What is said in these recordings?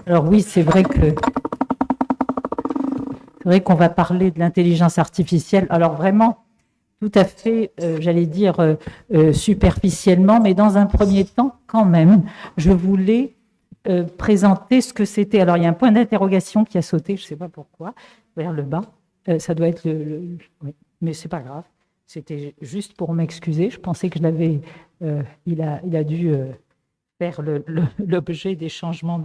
Alors oui, c'est vrai qu'on va parler de l'intelligence artificielle. Alors vraiment, tout à fait, j'allais dire superficiellement, mais dans un premier temps, quand même, je voulais présenter ce que c'était. Alors il y a un point d'interrogation qui a sauté, je ne sais pas pourquoi, vers le bas. Ça doit être oui, mais c'est pas grave. C'était juste pour m'excuser. Je pensais que je l'avais. Il a dû faire l'objet des changements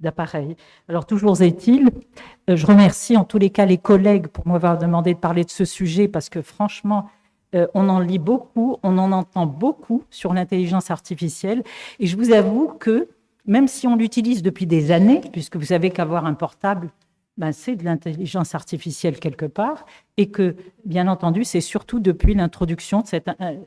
d'appareil. Alors, toujours est-il, je remercie en tous les cas les collègues pour m'avoir demandé de parler de ce sujet parce que franchement, on en lit beaucoup, on en entend beaucoup sur l'intelligence artificielle. Et je vous avoue que même si on l'utilise depuis des années, puisque vous savez qu'avoir un portable, ben, c'est de l'intelligence artificielle quelque part, et que, bien entendu, c'est surtout depuis l'introduction de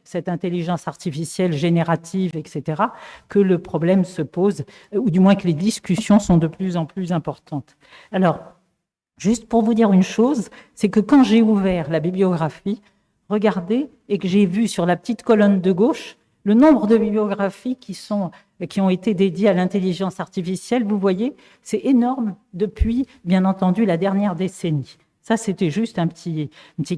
cette intelligence artificielle générative, etc., que le problème se pose, ou du moins que les discussions sont de plus en plus importantes. Alors, juste pour vous dire une chose, c'est que quand j'ai ouvert la bibliographie, regardez, et que j'ai vu sur la petite colonne de gauche le nombre de bibliographies qui ont été dédiées à l'intelligence artificielle, vous voyez, c'est énorme depuis, bien entendu, la dernière décennie. Ça, c'était juste un petit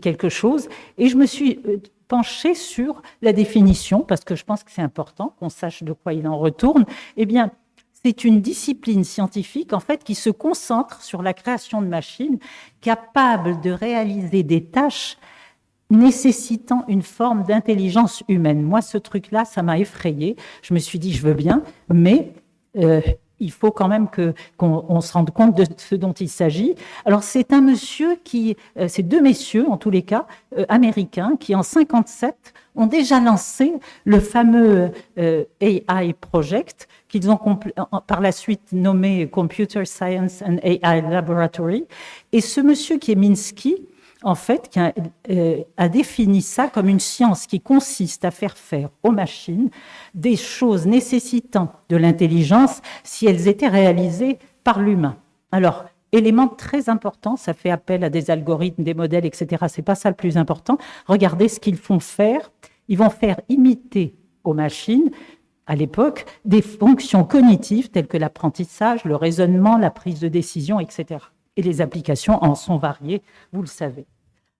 quelque chose. Et je me suis penchée sur la définition, parce que je pense que c'est important qu'on sache de quoi il en retourne. Eh bien, c'est une discipline scientifique, en fait, qui se concentre sur la création de machines capables de réaliser des tâches nécessitant une forme d'intelligence humaine. Moi, ce truc-là, ça m'a effrayée. Je me suis dit, je veux bien, mais il faut quand même qu'on se rende compte de ce dont il s'agit. Alors, c'est un monsieur c'est deux messieurs, en tous les cas, américains, qui en 57 ont déjà lancé le fameux AI Project, qu'ils ont par la suite nommé Computer Science and AI Laboratory. Et ce monsieur qui est Minsky, en fait, qui a défini ça comme une science qui consiste à faire aux machines des choses nécessitant de l'intelligence si elles étaient réalisées par l'humain. Alors, élément très important, ça fait appel à des algorithmes, des modèles, etc. C'est pas ça le plus important. Regardez ce qu'ils font faire. Ils vont faire imiter aux machines, à l'époque, des fonctions cognitives telles que l'apprentissage, le raisonnement, la prise de décision, etc. Et les applications en sont variées, vous le savez.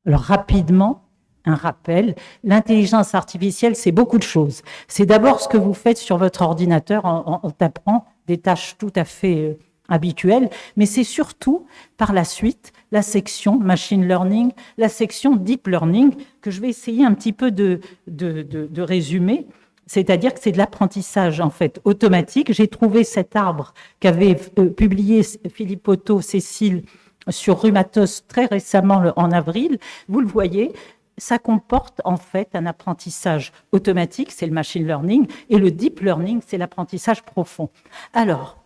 Alors rapidement, un rappel, l'intelligence artificielle, c'est beaucoup de choses. C'est d'abord ce que vous faites sur votre ordinateur en tapant des tâches tout à fait habituelles, mais c'est surtout par la suite la section machine learning, la section deep learning, que je vais essayer un petit peu de résumer. C'est-à-dire que c'est de l'apprentissage en fait automatique. J'ai trouvé cet arbre qu'avait publié Philippe Otto, Cécile, sur Rhumatos très récemment en avril. Vous le voyez, ça comporte en fait un apprentissage automatique, c'est le machine learning, et le deep learning, c'est l'apprentissage profond. Alors,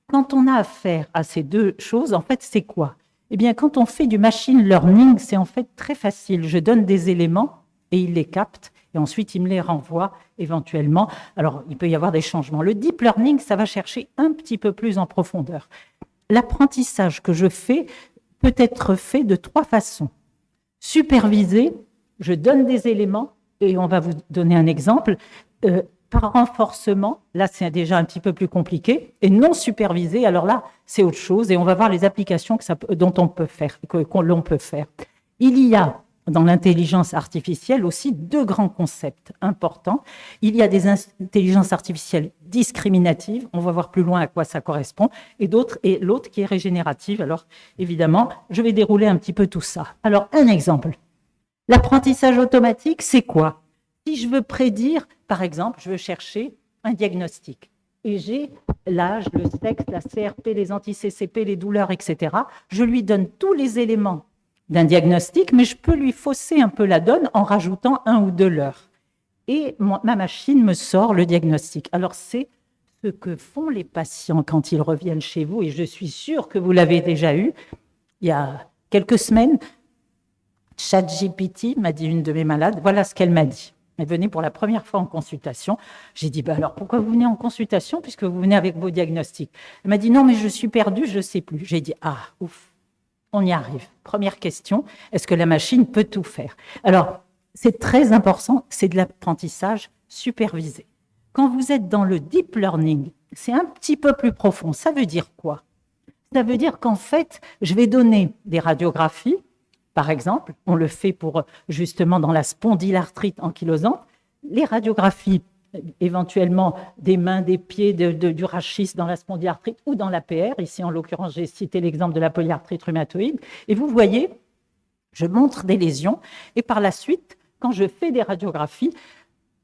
quand on a affaire à ces deux choses, en fait, c'est quoi? Eh bien, quand on fait du machine learning, c'est en fait très facile. Je donne des éléments et il les capte, et ensuite il me les renvoie éventuellement. Alors, il peut y avoir des changements. Le deep learning, ça va chercher un petit peu plus en profondeur. L'apprentissage que je fais peut être fait de trois façons. Supervisé, je donne des éléments, et on va vous donner un exemple, par renforcement, là c'est déjà un petit peu plus compliqué, et non supervisé, alors là c'est autre chose, et on va voir les applications dont on peut faire, l'on peut faire. Il y a dans l'intelligence artificielle aussi deux grands concepts importants. Il y a des intelligences artificielles discriminatives, on va voir plus loin à quoi ça correspond, et l'autre qui est régénérative. Alors évidemment, je vais dérouler un petit peu tout ça. Alors un exemple, l'apprentissage automatique, c'est quoi? Si je veux prédire, par exemple, je veux chercher un diagnostic, et j'ai l'âge, le sexe, la CRP, les anti-CCP, les douleurs, etc. Je lui donne tous les éléments d'un diagnostic, mais je peux lui fausser un peu la donne en rajoutant un ou deux leurres. Et ma machine me sort le diagnostic. Alors, c'est ce que font les patients quand ils reviennent chez vous, et je suis sûre que vous l'avez déjà eu. Il y a quelques semaines, ChatGPT m'a dit, une de mes malades, voilà ce qu'elle m'a dit. Elle venait pour la première fois en consultation. J'ai dit, alors pourquoi vous venez en consultation puisque vous venez avec vos diagnostics? Elle m'a dit, non, mais je suis perdue, je ne sais plus. J'ai dit, ouf. On y arrive. Première question, est-ce que la machine peut tout faire? Alors, c'est très important, c'est de l'apprentissage supervisé. Quand vous êtes dans le deep learning, c'est un petit peu plus profond. Ça veut dire quoi? Ça veut dire qu'en fait, je vais donner des radiographies, par exemple, on le fait pour justement dans la spondylarthrite ankylosante, les radiographies éventuellement des mains, des pieds, du rachis dans la spondylarthrite ou dans l'APR. Ici, en l'occurrence, j'ai cité l'exemple de la polyarthrite rhumatoïde. Et vous voyez, je montre des lésions et par la suite, quand je fais des radiographies,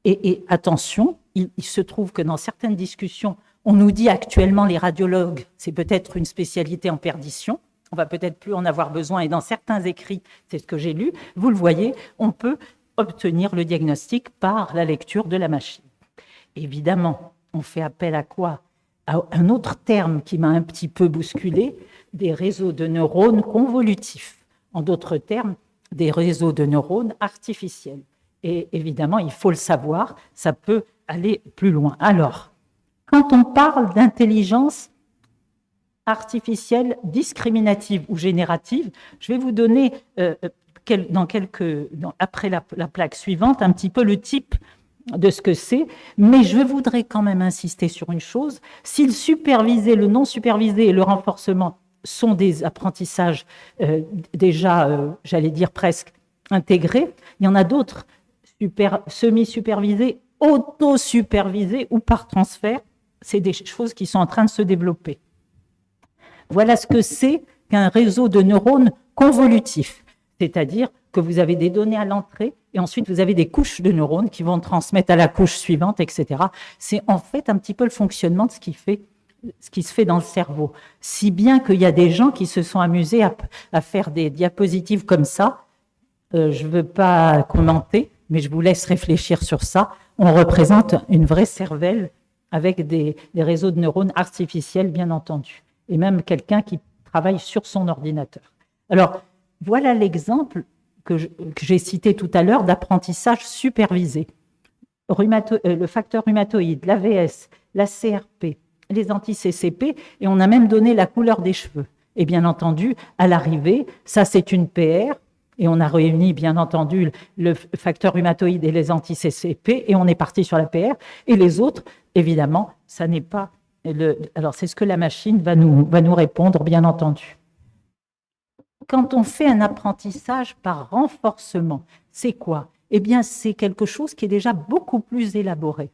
et attention, il se trouve que dans certaines discussions, on nous dit actuellement les radiologues, c'est peut-être une spécialité en perdition, on va peut-être plus en avoir besoin, et dans certains écrits, c'est ce que j'ai lu, vous le voyez, on peut obtenir le diagnostic par la lecture de la machine. Évidemment, on fait appel à quoi? À un autre terme qui m'a un petit peu bousculé, des réseaux de neurones convolutifs. En d'autres termes, des réseaux de neurones artificiels. Et évidemment, il faut le savoir, ça peut aller plus loin. Alors, quand on parle d'intelligence artificielle discriminative ou générative, je vais vous donner, après la plaque suivante, un petit peu le type de ce que c'est, mais je voudrais quand même insister sur une chose. Si le supervisé, le non supervisé et le renforcement sont des apprentissages déjà, j'allais dire presque intégrés, il y en a d'autres semi-supervisés, auto-supervisés ou par transfert. C'est des choses qui sont en train de se développer. Voilà ce que c'est qu'un réseau de neurones convolutifs, c'est-à-dire que vous avez des données à l'entrée et ensuite vous avez des couches de neurones qui vont transmettre à la couche suivante, etc. C'est en fait un petit peu le fonctionnement de ce qui se fait dans le cerveau. Si bien qu'il y a des gens qui se sont amusés à faire des diapositives comme ça. Je ne veux pas commenter, mais je vous laisse réfléchir sur ça. On représente une vraie cervelle avec des réseaux de neurones artificiels, bien entendu, et même quelqu'un qui travaille sur son ordinateur. Alors, voilà l'exemple que j'ai cité tout à l'heure d'apprentissage supervisé. Le facteur rhumatoïde, l'AVS, la CRP, les anti-CCP, et on a même donné la couleur des cheveux. Et bien entendu, à l'arrivée, ça c'est une PR, et on a réuni bien entendu le facteur rhumatoïde et les anti-CCP, et on est parti sur la PR, et les autres, évidemment, ça n'est pas... Alors c'est ce que la machine va nous répondre, bien entendu. Quand on fait un apprentissage par renforcement, c'est quoi? Eh bien, c'est quelque chose qui est déjà beaucoup plus élaboré.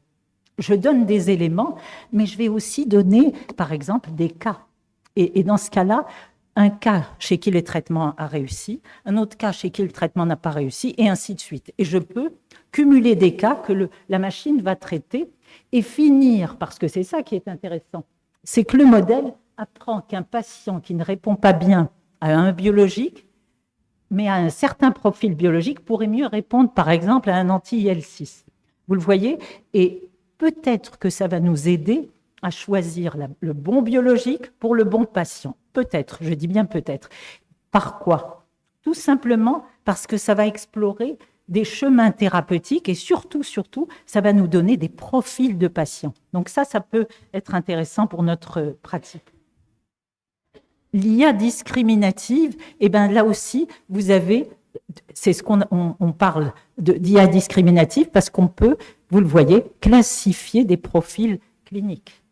Je donne des éléments, mais je vais aussi donner, par exemple, des cas. Et dans ce cas-là, un cas chez qui le traitement a réussi, un autre cas chez qui le traitement n'a pas réussi, et ainsi de suite. Et je peux cumuler des cas que la machine va traiter et finir, parce que c'est ça qui est intéressant, c'est que le modèle apprend qu'un patient qui ne répond pas bien à un biologique, mais à un certain profil biologique, pourrait mieux répondre, par exemple, à un anti-IL6. Vous le voyez? Et peut-être que ça va nous aider à choisir le bon biologique pour le bon patient. Peut-être, je dis bien peut-être. Par quoi? Tout simplement parce que ça va explorer des chemins thérapeutiques et surtout, ça va nous donner des profils de patients. Donc ça peut être intéressant pour notre pratique. L'IA discriminative, eh bien là aussi, vous avez, c'est ce qu'on parle d'IA discriminative parce qu'on peut, vous le voyez, classifier des profils cliniques.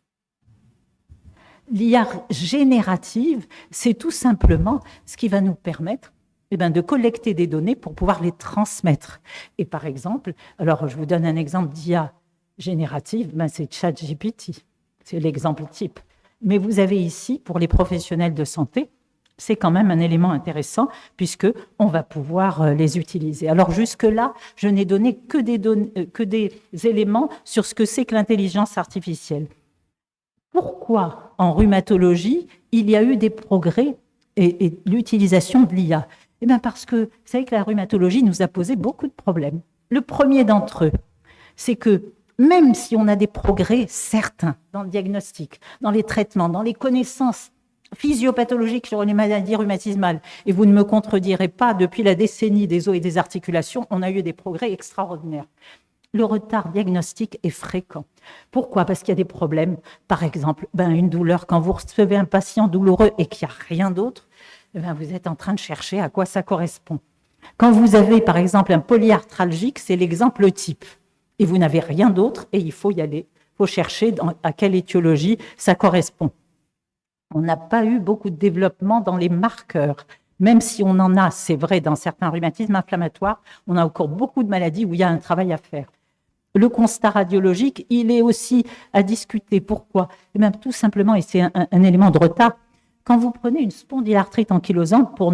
L'IA générative, c'est tout simplement ce qui va nous permettre de collecter des données pour pouvoir les transmettre. Et par exemple, alors je vous donne un exemple d'IA générative, c'est ChatGPT, c'est l'exemple type. Mais vous avez ici, pour les professionnels de santé, c'est quand même un élément intéressant puisqu'on va pouvoir les utiliser. Alors jusque-là, je n'ai donné que des éléments sur ce que c'est que l'intelligence artificielle. Pourquoi en rhumatologie, il y a eu des progrès et l'utilisation de l'IA? Eh bien parce que vous savez que la rhumatologie nous a posé beaucoup de problèmes. Le premier d'entre eux, c'est que même si on a des progrès certains dans le diagnostic, dans les traitements, dans les connaissances physiopathologiques sur les maladies rhumatismales, et vous ne me contredirez pas, depuis la décennie des os et des articulations, on a eu des progrès extraordinaires. Le retard diagnostique est fréquent. Pourquoi? Parce qu'il y a des problèmes. Par exemple, une douleur, quand vous recevez un patient douloureux et qu'il n'y a rien d'autre, vous êtes en train de chercher à quoi ça correspond. Quand vous avez, par exemple, un polyarthralgique, c'est l'exemple type. Et vous n'avez rien d'autre et il faut y aller. Il faut chercher à quelle étiologie ça correspond. on n'a pas eu beaucoup de développement dans les marqueurs. Même si on en a, c'est vrai, dans certains rhumatismes inflammatoires, on a encore beaucoup de maladies où il y a un travail à faire. Le constat radiologique, il est aussi à discuter. Pourquoi? Et même tout simplement, et c'est un élément de retard, quand vous prenez une spondylarthrite ankylosante, pour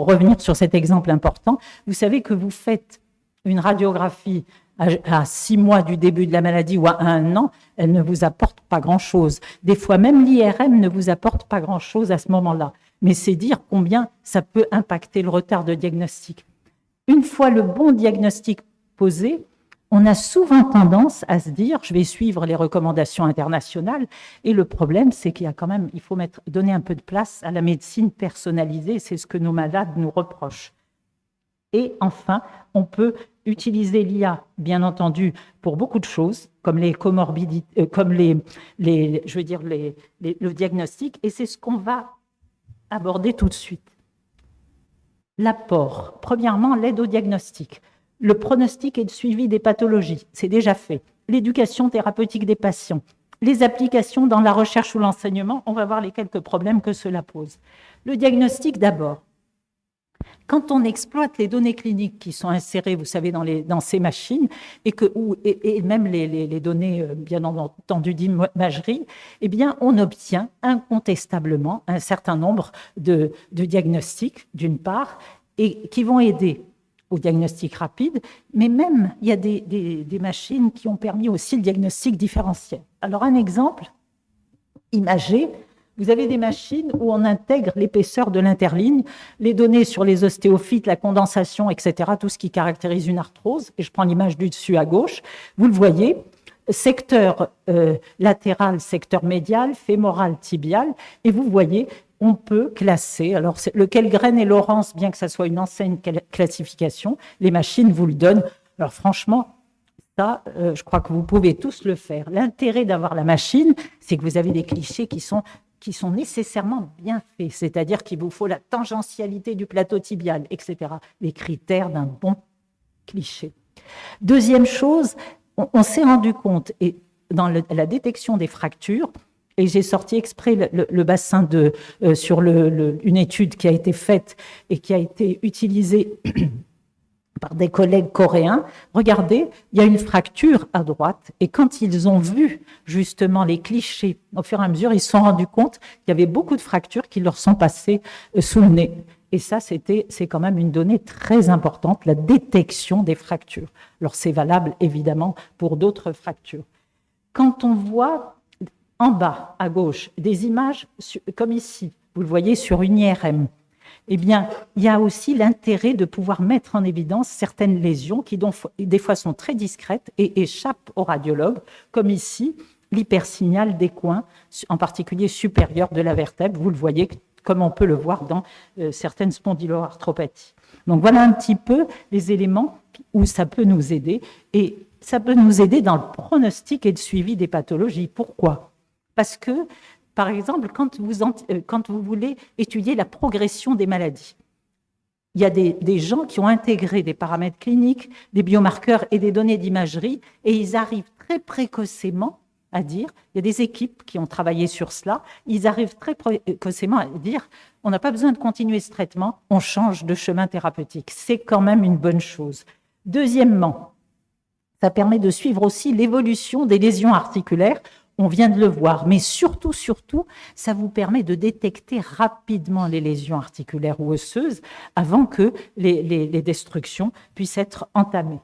revenir sur cet exemple important, vous savez que vous faites une radiographie à 6 mois du début de la maladie ou à 1 an, elle ne vous apporte pas grand-chose. Des fois, même l'IRM ne vous apporte pas grand-chose à ce moment-là. Mais c'est dire combien ça peut impacter le retard de diagnostic. Une fois le bon diagnostic posé, on a souvent tendance à se dire, je vais suivre les recommandations internationales. Et le problème, c'est qu'il y a quand même, il faut donner un peu de place à la médecine personnalisée. C'est ce que nos malades nous reprochent. Et enfin, on peut utiliser l'IA, bien entendu, pour beaucoup de choses, comme les comorbidités, comme le diagnostic. Et c'est ce qu'on va aborder tout de suite. L'apport. Premièrement, l'aide au diagnostic. Le pronostic et le suivi des pathologies, c'est déjà fait. L'éducation thérapeutique des patients. Les applications dans la recherche ou l'enseignement, on va voir les quelques problèmes que cela pose. Le diagnostic d'abord. Quand on exploite les données cliniques qui sont insérées, vous savez, dans ces machines, et même les données, bien entendu, d'imagerie, eh bien, on obtient incontestablement un certain nombre de diagnostics, d'une part, et qui vont aider au diagnostic rapide, mais même, il y a des machines qui ont permis aussi le diagnostic différentiel. Alors, un exemple imagé, vous avez des machines où on intègre l'épaisseur de l'interligne, les données sur les ostéophytes, la condensation, etc., tout ce qui caractérise une arthrose, et je prends l'image du dessus à gauche, vous le voyez, secteur latéral, secteur médial, fémoral, tibial, et vous voyez, on peut classer, alors le Kellgren et Lawrence, bien que ça soit une ancienne classification, les machines vous le donnent. Alors franchement, ça, je crois que vous pouvez tous le faire. L'intérêt d'avoir la machine, c'est que vous avez des clichés qui sont nécessairement bien faits, c'est-à-dire qu'il vous faut la tangentialité du plateau tibial, etc. Les critères d'un bon cliché. Deuxième chose, on s'est rendu compte, et dans la détection des fractures, et j'ai sorti exprès le bassin sur une étude qui a été faite et qui a été utilisée par des collègues coréens. Regardez, il y a une fracture à droite, et quand ils ont vu justement les clichés, au fur et à mesure, ils se sont rendus compte qu'il y avait beaucoup de fractures qui leur sont passées sous le nez. Et ça, c'est quand même une donnée très importante, la détection des fractures. Alors, c'est valable évidemment pour d'autres fractures. Quand on voit en bas à gauche des images comme ici, vous le voyez sur une IRM, eh bien, il y a aussi l'intérêt de pouvoir mettre en évidence certaines lésions qui, des fois, sont très discrètes et échappent aux radiologues, comme ici, l'hypersignal des coins, en particulier supérieur de la vertèbre. Vous le voyez, comme on peut le voir dans certaines spondyloarthropathies. Donc, voilà un petit peu les éléments où ça peut nous aider. Et ça peut nous aider dans le pronostic et le suivi des pathologies. Pourquoi ? Parce que, par exemple, quand vous voulez étudier la progression des maladies, il y a des gens qui ont intégré des paramètres cliniques, des biomarqueurs et des données d'imagerie, et ils arrivent très précocement à dire, il y a des équipes qui ont travaillé sur cela, ils arrivent très précocement à dire, on n'a pas besoin de continuer ce traitement, on change de chemin thérapeutique. C'est quand même une bonne chose. Deuxièmement, ça permet de suivre aussi l'évolution des lésions articulaires. On vient de le voir, mais surtout, ça vous permet de détecter rapidement les lésions articulaires ou osseuses avant que les destructions puissent être entamées.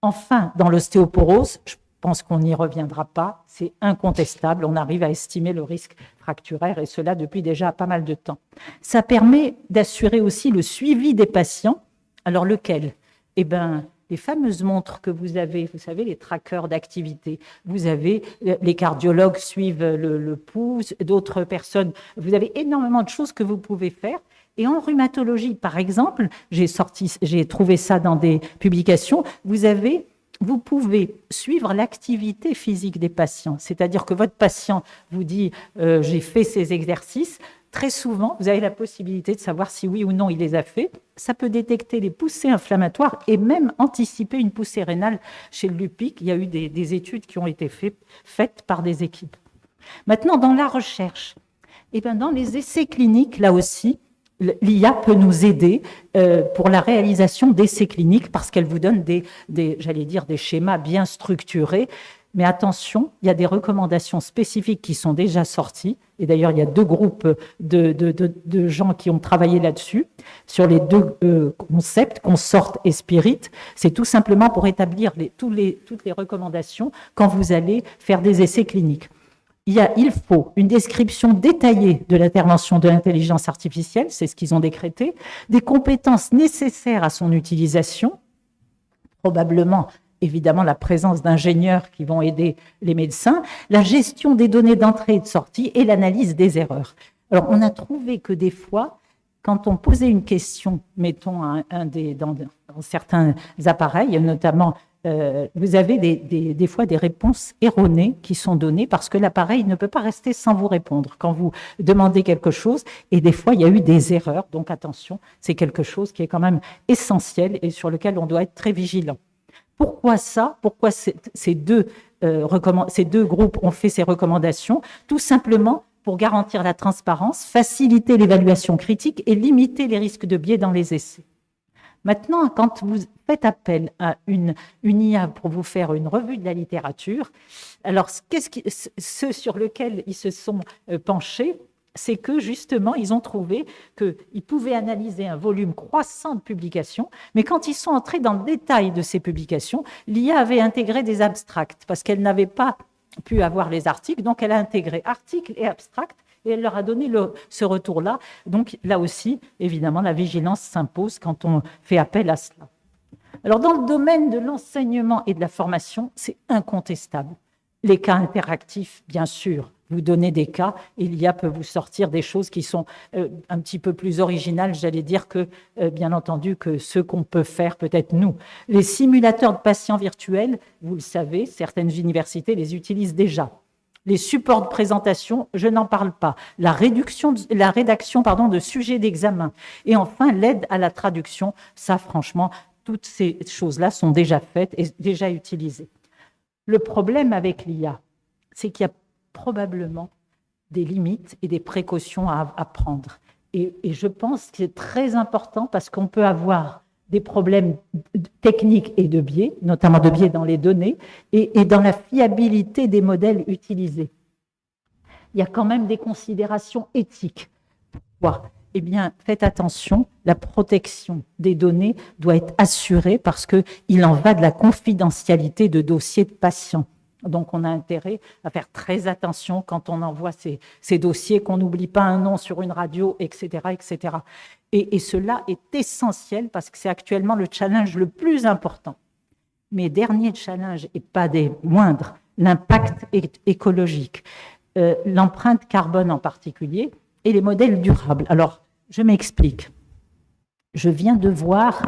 Enfin, dans l'ostéoporose, je pense qu'on n'y reviendra pas, c'est incontestable, on arrive à estimer le risque fracturaire, et cela depuis déjà pas mal de temps. Ça permet d'assurer aussi le suivi des patients. Alors lequel ? Eh bien, les fameuses montres que vous avez, vous savez, les trackers d'activité, vous avez, les cardiologues suivent le pouls, d'autres personnes, vous avez énormément de choses que vous pouvez faire. Et en rhumatologie, par exemple, j'ai trouvé ça dans des publications, vous pouvez suivre l'activité physique des patients. C'est-à-dire que votre patient vous dit j'ai fait ces exercices. Très souvent, vous avez la possibilité de savoir si oui ou non il les a fait. Ça peut détecter les poussées inflammatoires et même anticiper une poussée rénale chez le Lupic. Il y a eu des études qui ont été faites par des équipes. Maintenant, dans la recherche, Eh bien, dans les essais cliniques, là aussi, l'IA peut nous aider pour la réalisation d'essais cliniques parce qu'elle vous donne j'allais dire, des schémas bien structurés. Mais attention, il y a des recommandations spécifiques qui sont déjà sorties. Et d'ailleurs, il y a 2 groupes de gens qui ont travaillé là-dessus, sur les 2 concepts, consort et spirit. C'est tout simplement pour établir toutes les recommandations quand vous allez faire des essais cliniques. Il faut une description détaillée de l'intervention de l'intelligence artificielle, c'est ce qu'ils ont décrété, des compétences nécessaires à son utilisation, probablement, évidemment, la présence d'ingénieurs qui vont aider les médecins, la gestion des données d'entrée et de sortie et l'analyse des erreurs. Alors, on a trouvé que des fois, quand on posait une question, mettons, dans certains appareils, notamment, vous avez des fois des réponses erronées qui sont données parce que l'appareil ne peut pas rester sans vous répondre quand vous demandez quelque chose. Et des fois, il y a eu des erreurs. Donc, attention, c'est quelque chose qui est quand même essentiel et sur lequel on doit être très vigilant. Pourquoi ça? Pourquoi ces deux groupes ont fait ces recommandations? Tout simplement pour garantir la transparence, faciliter l'évaluation critique et limiter les risques de biais dans les essais. Maintenant, quand vous faites appel à une IA pour vous faire une revue de la littérature, alors ce sur lequel ils se sont penchés, c'est que justement, ils ont trouvé qu'ils pouvaient analyser un volume croissant de publications, mais quand ils sont entrés dans le détail de ces publications, l'IA avait intégré des abstracts, parce qu'elle n'avait pas pu avoir les articles, donc elle a intégré articles et abstracts, et elle leur a donné ce retour-là. Donc là aussi, évidemment, la vigilance s'impose quand on fait appel à cela. Alors, dans le domaine de l'enseignement et de la formation, c'est incontestable. Les cas interactifs, bien sûr, vous donnez des cas, et l'IA peut vous sortir des choses qui sont un petit peu plus originales, j'allais dire, que, bien entendu, que ce qu'on peut faire peut-être nous. Les simulateurs de patients virtuels, vous le savez, certaines universités les utilisent déjà. Les supports de présentation, je n'en parle pas. La rédaction de sujets d'examen. Et enfin, l'aide à la traduction, ça, franchement, toutes ces choses-là sont déjà faites et déjà utilisées. Le problème avec l'IA, c'est qu'il y a probablement des limites et des précautions à prendre. Et je pense que c'est très important parce qu'on peut avoir des problèmes techniques et de biais, notamment de biais dans les données et dans la fiabilité des modèles utilisés. Il y a quand même des considérations éthiques. Pourquoi ? Eh bien, faites attention, la protection des données doit être assurée parce qu'il en va de la confidentialité de dossiers de patients. Donc, on a intérêt à faire très attention quand on envoie ces dossiers, qu'on n'oublie pas un nom sur une radio, etc., etc. Et cela est essentiel parce que c'est actuellement le challenge le plus important. Mais dernier challenge, et pas des moindres, l'impact écologique, l'empreinte carbone en particulier, et les modèles durables. Alors, je m'explique. Je viens de voir,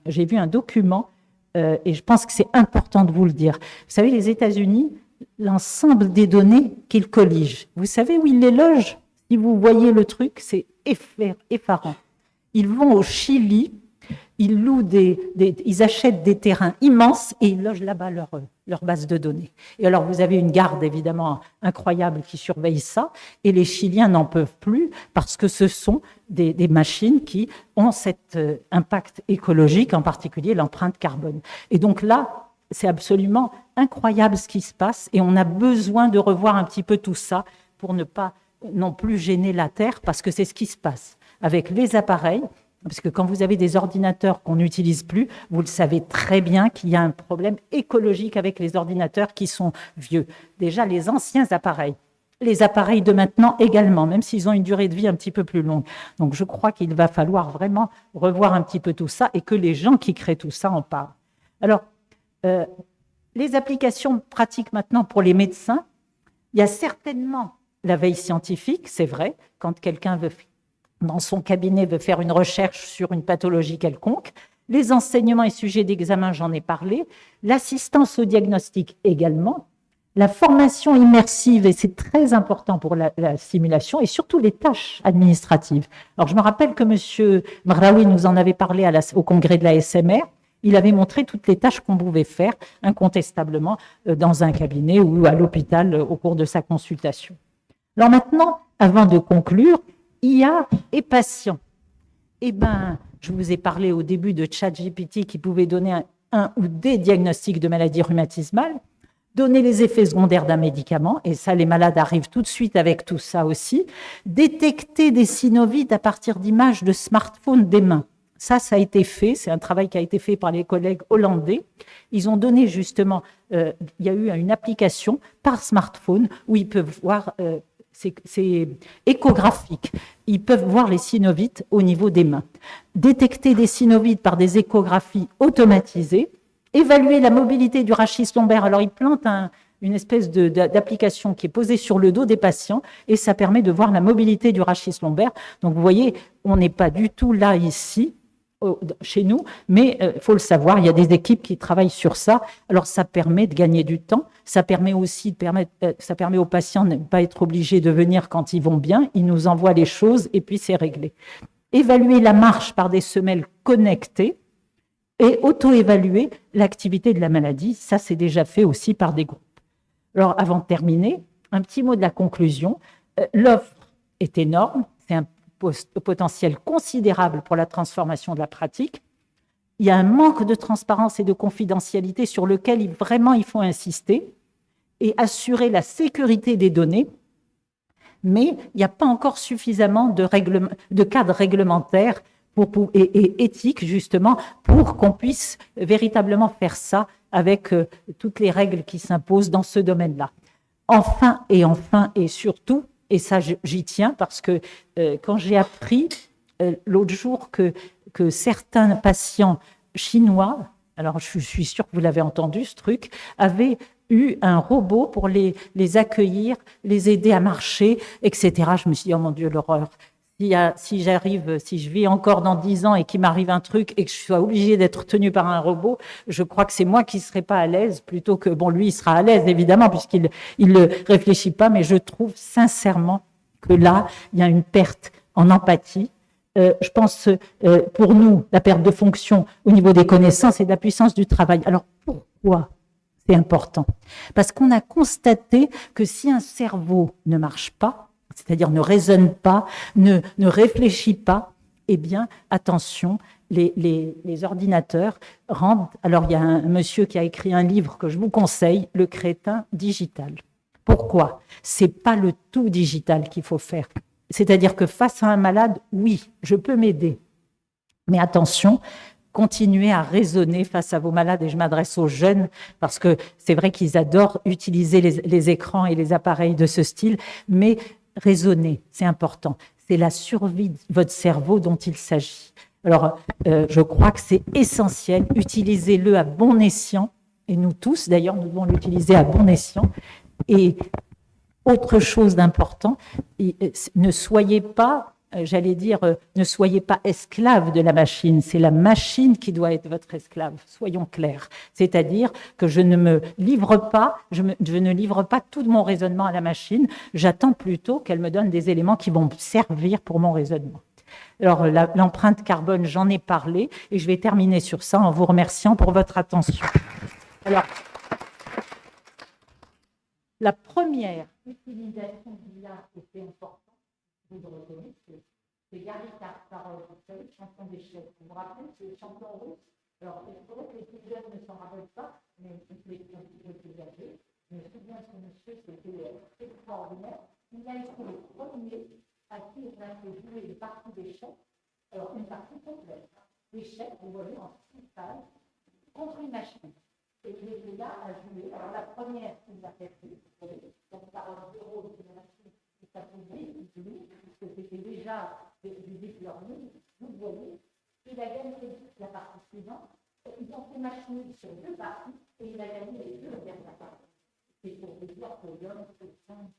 j'ai vu un document, et je pense que c'est important de vous le dire. Vous savez, les États-Unis, l'ensemble des données qu'ils colligent, vous savez où ils les logent? Si vous voyez le truc, c'est effarant. Ils vont au Chili, ils louent ils achètent des terrains immenses et ils logent là-bas leur base de données. Et alors, vous avez une garde, évidemment, incroyable qui surveille ça, et les Chiliens n'en peuvent plus parce que ce sont des machines qui ont cet impact écologique, en particulier l'empreinte carbone. Et donc là, c'est absolument incroyable ce qui se passe, et on a besoin de revoir un petit peu tout ça pour ne pas non plus gêner la Terre, parce que c'est ce qui se passe avec les appareils. Parce que quand vous avez des ordinateurs qu'on n'utilise plus, vous le savez très bien qu'il y a un problème écologique avec les ordinateurs qui sont vieux. Déjà, les anciens appareils, les appareils de maintenant également, même s'ils ont une durée de vie un petit peu plus longue. Donc, je crois qu'il va falloir vraiment revoir un petit peu tout ça et que les gens qui créent tout ça en parlent. Alors, les applications pratiques maintenant pour les médecins, il y a certainement la veille scientifique, c'est vrai, quand quelqu'un dans son cabinet veut faire une recherche sur une pathologie quelconque, les enseignements et sujets d'examen, j'en ai parlé, l'assistance au diagnostic également, la formation immersive, et c'est très important pour la simulation, et surtout les tâches administratives. Alors, je me rappelle que M. Mraoui nous en avait parlé au congrès de la SMR. Il avait montré toutes les tâches qu'on pouvait faire incontestablement dans un cabinet ou à l'hôpital au cours de sa consultation. Alors maintenant, avant de conclure, IA et patient. Eh bien, je vous ai parlé au début de ChatGPT qui pouvait donner un ou des diagnostics de maladies rhumatismales, donner les effets secondaires d'un médicament, et ça, les malades arrivent tout de suite avec tout ça aussi, détecter des synovites à partir d'images de smartphones des mains. Ça a été fait, c'est un travail qui a été fait par les collègues hollandais. Ils ont donné justement, il y a eu une application par smartphone où ils peuvent voir, c'est échographique, ils peuvent voir les synovites au niveau des mains. Détecter des synovites par des échographies automatisées, évaluer la mobilité du rachis lombaire. Alors, ils plantent une espèce d'application qui est posée sur le dos des patients et ça permet de voir la mobilité du rachis lombaire. Donc, vous voyez, on n'est pas du tout là, ici, chez nous, mais il faut le savoir, il y a des équipes qui travaillent sur ça. Alors, ça permet de gagner du temps. Ça permet aussi ça permet aux patients de ne pas être obligés de venir quand ils vont bien. Ils nous envoient les choses et puis c'est réglé. Évaluer la marche par des semelles connectées et auto-évaluer l'activité de la maladie. Ça, c'est déjà fait aussi par des groupes. Alors, avant de terminer, un petit mot de la conclusion. L'offre est énorme. C'est un potentiel considérable pour la transformation de la pratique. Il y a un manque de transparence et de confidentialité sur lequel vraiment il faut insister et assurer la sécurité des données, mais il n'y a pas encore suffisamment de cadres réglementaires et éthiques, justement, pour qu'on puisse véritablement faire ça avec toutes les règles qui s'imposent dans ce domaine-là. Enfin et surtout, et ça j'y tiens parce que quand j'ai appris l'autre jour que certains patients chinois, alors je suis sûre que vous l'avez entendu ce truc, avaient eu un robot pour les accueillir, les aider à marcher, etc. Je me suis dit, oh mon Dieu, l'horreur. Si je vis encore dans 10 ans et qu'il m'arrive un truc et que je sois obligée d'être tenue par un robot, je crois que c'est moi qui ne serai pas à l'aise plutôt que, bon, lui, il sera à l'aise, évidemment, puisqu'il ne réfléchit pas, mais je trouve sincèrement que là, il y a une perte en empathie. Je pense, pour nous, la perte de fonction au niveau des connaissances et de la puissance du travail. Alors, pourquoi c'est important? Parce qu'on a constaté que si un cerveau ne marche pas, c'est-à-dire ne raisonne pas, ne réfléchit pas, eh bien, attention, les ordinateurs rendent... Alors, il y a un monsieur qui a écrit un livre que je vous conseille, Le crétin digital. Pourquoi? C'est pas le tout digital qu'il faut faire. C'est-à-dire que face à un malade, oui, je peux m'aider. Mais attention, continuez à raisonner face à vos malades, et je m'adresse aux jeunes, parce que c'est vrai qu'ils adorent utiliser les écrans et les appareils de ce style, mais raisonnez, c'est important. C'est la survie de votre cerveau dont il s'agit. Alors, je crois que c'est essentiel, utilisez-le à bon escient, et nous tous, d'ailleurs, nous devons l'utiliser à bon escient. Et autre chose d'important, ne soyez pas, ne soyez pas esclave de la machine. C'est la machine qui doit être votre esclave, soyons clairs. C'est-à-dire que je ne me livre pas, je ne livre pas tout mon raisonnement à la machine, j'attends plutôt qu'elle me donne des éléments qui vont me servir pour mon raisonnement. Alors, l'empreinte carbone, j'en ai parlé, et je vais terminer sur ça en vous remerciant pour votre attention. Alors, la première utilisation de l'IA était importante, vous le reconnaissez, c'est Gary Kasparov, chanson d'échecs. Vous vous rappelez, c'est le champion russe. Alors, il faudrait que les plus jeunes ne s'en rappellent pas, mais les plus âgés. Je me souviens de ce monsieur, c'était extraordinaire. Il a été le premier à qui on a fait jouer une partie d'échecs, alors une partie complète. L'échec, vous voyez, en 6 phases, contre une machine. Et il était là à jouer. Alors, la première, il l'a fait, donc par un zéro de la machine qui s'appelait puisque c'était déjà du deep learning, vous voyez, il a gagné la partie suivante. Ils ont fait machine sur 2 parties et il a gagné les 2 dernières parties. C'est pour vous dire que l'homme, c'est simple.